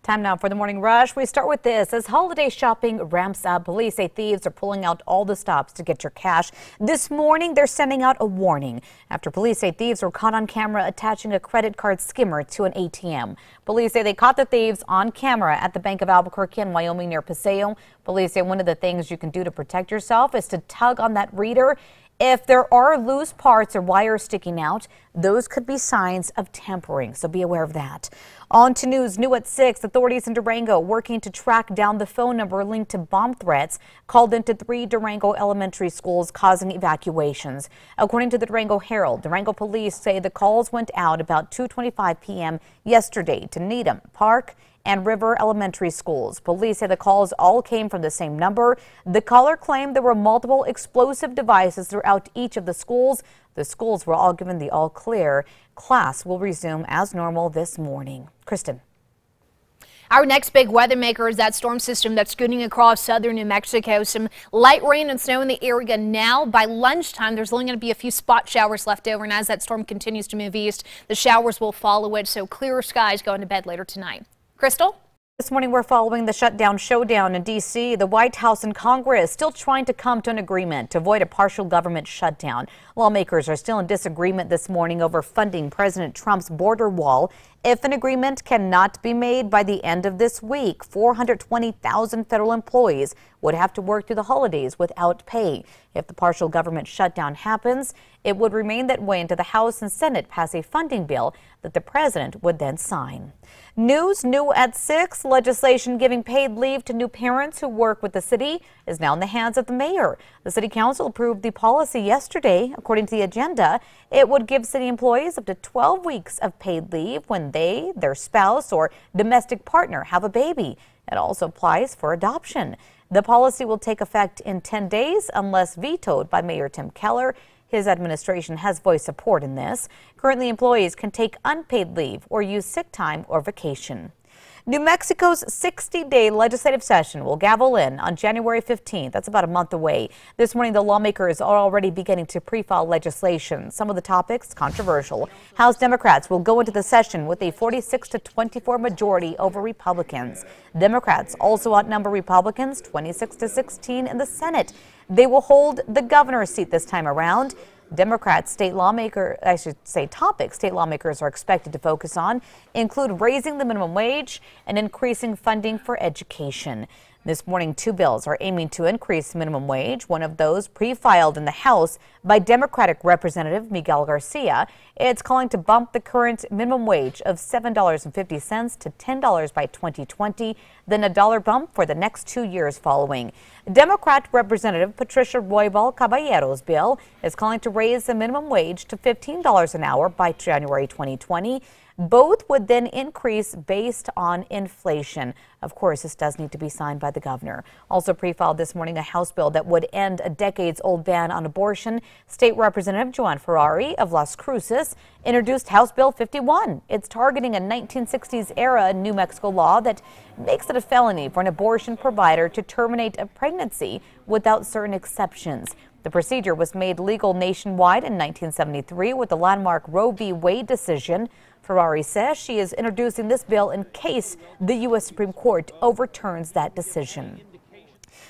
Time now for the morning rush. We start with this. As holiday shopping ramps up, police say thieves are pulling out all the stops to get your cash. This morning, they're sending out a warning after police say thieves were caught on camera attaching a credit card skimmer to an ATM. Police say they caught the thieves on camera at the Bank of Albuquerque in Wyoming near Paseo. Police say one of the things you can do to protect yourself is to tug on that reader. If there are loose parts or wires sticking out, those could be signs of tampering, so be aware of that. On to news new at 6. Authorities in Durango working to track down the phone number linked to bomb threats called into 3 Durango elementary schools, causing evacuations. According to the Durango Herald, Durango police say the calls went out about 2:25 p.m. yesterday to Needham, Park, and River Elementary schools. Police say the calls all came from the same number. The caller claimed there were multiple explosive devices throughout each of the schools. The schools were all given the all clear. Class will resume as normal this morning. Kristen. Our next big weather maker is that storm system that's scooting across southern New Mexico. Some light rain and snow in the area now. By lunchtime, there's only going to be a few spot showers left over, and as that storm continues to move east, the showers will follow it, so clearer skies going to bed later tonight. Crystal? This morning, we're following the showdown in D.C. The White House and Congress still trying to come to an agreement to avoid a partial government shutdown. Lawmakers are still in disagreement this morning over funding President Trump's border wall. If an agreement cannot be made by the end of this week, 420,000 federal employees would have to work through the holidays without pay. If the partial government shutdown happens, it would remain that way until the House and Senate pass a funding bill that the president would then sign. News new at 6. Legislation giving paid leave to new parents who work with the city is now in the hands of the mayor. The city council approved the policy yesterday. According to the agenda, it would give city employees up to 12 weeks of paid leave when they, their spouse, or domestic partner have a baby. It also applies for adoption. The policy will take effect in 10 days unless vetoed by Mayor Tim Keller. His administration has voiced support in this. Currently, employees can take unpaid leave or use sick time or vacation. New Mexico's 60-day legislative session will gavel in on January 15th. That's about a month away. This morning, the lawmakers are already beginning to pre-file legislation. Some of the topics controversial. House Democrats will go into the session with a 46-24 majority over Republicans. Democrats also outnumber Republicans 26-16 in the Senate. They will hold the governor's seat this time around. Topics state lawmakers are expected to focus on include raising the minimum wage and increasing funding for education. This morning, 2 bills are aiming to increase minimum wage. One of those pre-filed in the House by Democratic Representative Miguel Garcia. It's calling to bump the current minimum wage of $7.50 to $10 by 2020, then a $1 bump for the next 2 years following. Democrat Representative Patricia Roybal Caballero's bill is calling to raise the minimum wage to $15 an hour by January 2020. Both would then increase based on inflation. Of course, this does need to be signed by the governor. Also pre-filed this morning a House bill that would end a decades-old ban on abortion. State Representative Joan Ferrari of Las Cruces introduced House Bill 51. It's targeting a 1960s-era New Mexico law that makes it a felony for an abortion provider to terminate a pregnancy without certain exceptions. The procedure was made legal nationwide in 1973 with the landmark Roe v. Wade decision. Ferrari says she is introducing this bill in case the U.S. Supreme Court overturns that decision.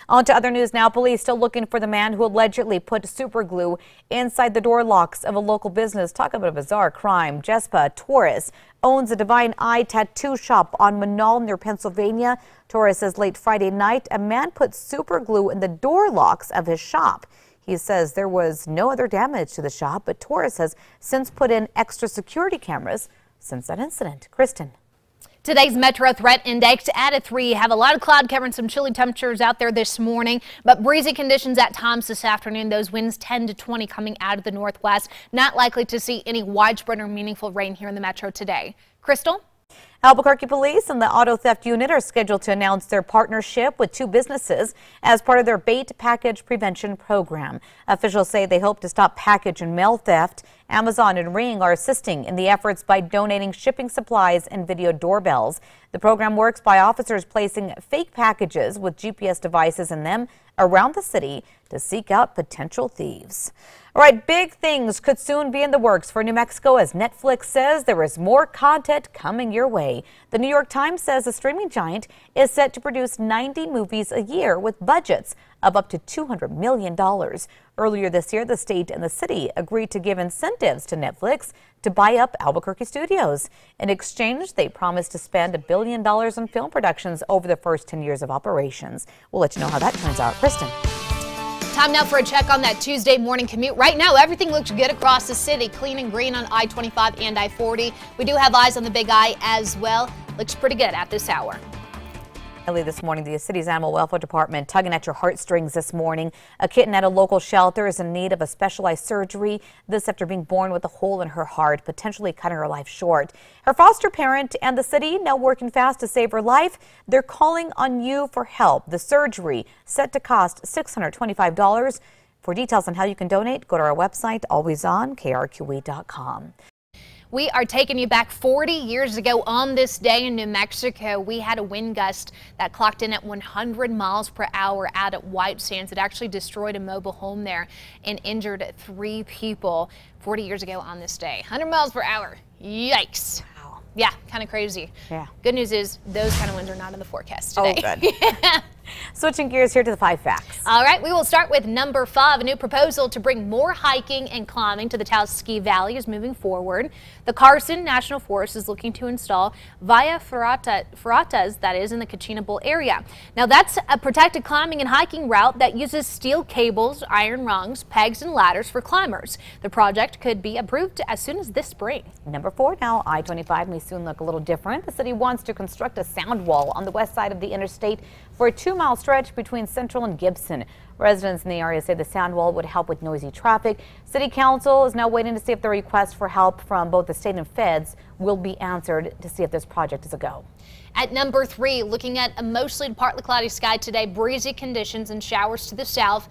On to other news now. Police still looking for the man who allegedly put super glue inside the door locks of a local business. Talk about a bizarre crime. Jespa Torres owns a Divine Eye tattoo shop on Manal near Pennsylvania. Torres says late Friday night, a man put super glue in the door locks of his shop. He says there was no other damage to the shop, but Torres has since put in extra security cameras since that incident. Kristen. Today's Metro Threat Index at a 3. Have a lot of cloud cover and some chilly temperatures out there this morning, but breezy conditions at times this afternoon. Those winds 10 to 20 coming out of the northwest. Not likely to see any widespread or meaningful rain here in the metro today. Crystal? Albuquerque Police and the Auto Theft Unit are scheduled to announce their partnership with 2 businesses as part of their bait package prevention program. Officials say they hope to stop package and mail theft. Amazon and Ring are assisting in the efforts by donating shipping supplies and video doorbells. The program works by officers placing fake packages with GPS devices in them around the city to seek out potential thieves. All right, big things could soon be in the works for New Mexico as Netflix says there is more content coming your way. The New York Times says the streaming giant is set to produce 90 movies a year with budgets of up to $200 million. Earlier this year, the state and the city agreed to give incentives to Netflix to buy up Albuquerque studios. In exchange, they promised to spend $1 billion on film productions over the first 10 years of operations. We'll let you know how that turns out. Kristen. Time now for a check on that Tuesday morning commute. Right now, everything looks good across the city. Clean and green on I-25 and I-40. We do have eyes on the Big I as well. Looks pretty good at this hour. Early this morning, the city's animal welfare department tugging at your heartstrings this morning. A kitten at a local shelter is in need of a specialized surgery. This after being born with a hole in her heart, potentially cutting her life short. Her foster parent and the city now working fast to save her life. They're calling on you for help. The surgery set to cost $625. For details on how you can donate, go to our website, alwaysonkrqe.com. We are taking you back 40 years ago on this day in New Mexico. We had a wind gust that clocked in at 100 miles per hour out at White Sands. It actually destroyed a mobile home there and injured 3 people 40 years ago on this day. 100 miles per hour. Yikes. Wow. Yeah, kind of crazy. Yeah. Good news is those kind of winds are not in the forecast today. Oh, good. Yeah. Switching gears here to the 5 facts. All right, we will start with number 5. A new proposal to bring more hiking and climbing to the Taos Ski Valley is moving forward. The Carson National Forest is looking to install Via Ferratas, that is in the Kachina Bowl area. Now that's a protected climbing and hiking route that uses steel cables, iron rungs, pegs, and ladders for climbers. The project could be approved as soon as this spring. Number 4 now, I-25 may soon look a little different. The city wants to construct a sound wall on the west side of the interstate for a 2-mile stretch between Central and Gibson. Residents in the area say the sound wall would help with noisy traffic. City Council is now waiting to see if the request for help from both the state and feds will be answered to see if this project is a go. At number 3, looking at a mostly to partly cloudy sky today, breezy conditions and showers to the south.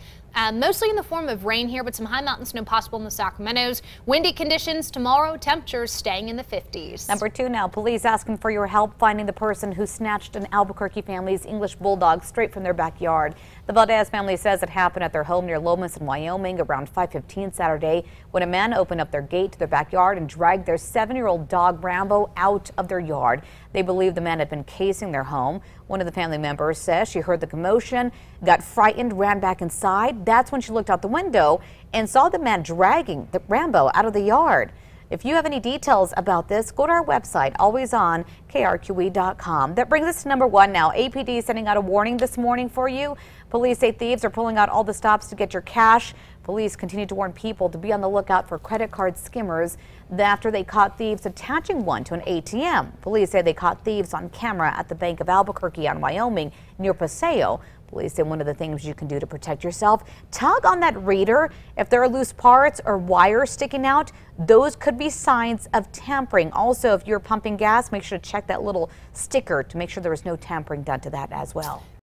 Mostly in the form of rain here, but some high mountain snow possible in the Sacramentos. Windy conditions tomorrow, temperatures staying in the 50s. Number 2 now, police asking for your help finding the person who snatched an Albuquerque family's English bulldog straight from their backyard. The Valdez family says it happened at their home near Lomas in Wyoming around 5:15 Saturday when a man opened up their gate to their backyard and dragged their 7-year-old dog Rambo out of their yard. They believe the man had been casing their home. One of the family members says she heard the commotion, got frightened, ran back inside. That's when she looked out the window and saw the man dragging the Rambo out of the yard. If you have any details about this, go to our website, alwaysonkrqe.com. That brings us to number 1 now. APD is sending out a warning this morning for you. Police say thieves are pulling out all the stops to get your cash. Police continue to warn people to be on the lookout for credit card skimmers after they caught thieves attaching one to an ATM. Police say they caught thieves on camera at the Bank of Albuquerque on Wyoming near Paseo. Police say one of the things you can do to protect yourself, tug on that reader. If there are loose parts or wires sticking out, those could be signs of tampering. Also, if you're pumping gas, make sure to check that little sticker to make sure there is no tampering done to that as well.